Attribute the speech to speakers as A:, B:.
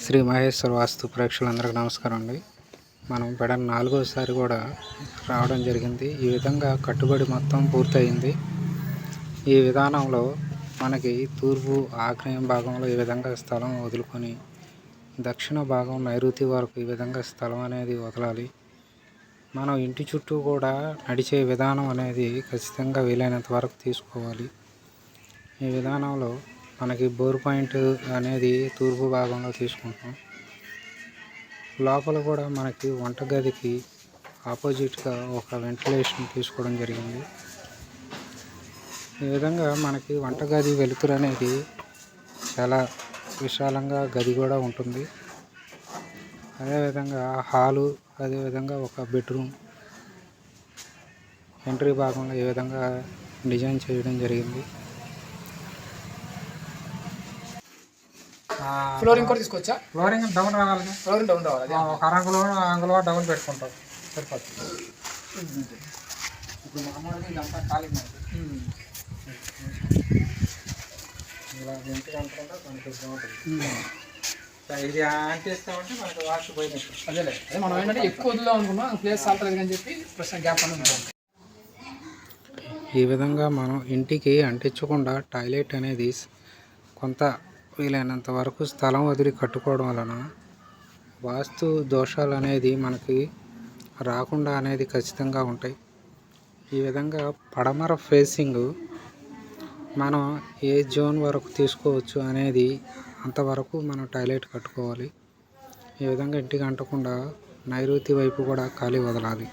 A: శ్రీ మహేశ్వర వాస్తు ప్రేక్షకులందరికీ నమస్కారం అండి. మనం పెడ 4వసారి కూడా రావడం జరిగింది. ఈ విధంగా కట్టుబడి మొత్తం పూర్తయింది. ఈ విధానంలో మనకి తూర్పు ఆగ్నేయం భాగంలో ఈ విధంగా స్థలం వదులుకొని దక్షిణ భాగం నైరుతి వరకు ఈ విధంగా స్థలం అనేది వదలాలి. మనం ఇంటి చుట్టూ కూడా నడిచే విధానం అనేది ఖచ్చితంగా వీలైనంత వరకు తీసుకోవాలి. ఈ విధానంలో మనకి బోర్ పాయింట్ అనేది తూర్పు భాగంలో తీసుకుంటాం. లోపల కూడా మనకి వంటగదికి ఆపోజిట్గా ఒక వెంటిలేషన్ తీసుకోవడం జరిగింది. ఈ విధంగా మనకి వంటగది వెలుతురు అనేది చాలా విశాలంగా గది కూడా ఉంటుంది. అదేవిధంగా హాలు, అదేవిధంగా ఒక బెడ్రూమ్ ఎంట్రీ భాగంలో ఈ విధంగా డిజైన్ చేయడం జరిగింది.
B: ఫ్లోరింగ్ కూడా తీసుకొచ్చా.
A: ఫ్లోరింగ్ డౌన్ రావాలి.
B: ఫ్లోరింగ్ డౌన్ రావాలి.
A: ఒక అంగులో డౌన్ పెట్టుకుంటాం సరిపోతుంది. ఇప్పుడు మామూలుగా ఇదంతా ఖాళీ ఇలా ఇంటికి అనుకుంటా మనకి బాగుంటుంది. ఇది అంటిస్తామంటే మనకి వాష్ పోయినట్టు.
B: అదే మనం ఏంటంటే ఎక్కువ వదిలేం అనుకున్నాం, ప్లేస్ చాలలేదు అని చెప్పి ప్రశ్న గ్యాప్ అని ఉంటాం.
A: ఈ విధంగా మనం ఇంటికి అంటించకుండా టాయిలెట్ అనేది కొంత వీలైనంత వరకు స్థలం వదిలి కట్టుకోవడం వలన వాస్తు దోషాలు అనేది మనకి రాకుండా అనేది ఖచ్చితంగా ఉంటాయి. ఈ విధంగా పడమర ఫేసింగ్ మనం ఏ జోన్ వరకు తీసుకోవచ్చు అనేది అంతవరకు మనం టాయిలెట్ కట్టుకోవాలి. ఈ విధంగా ఇంటికి అంటకుండా నైరుతి వైపు కూడా ఖాళీ వదలాలి.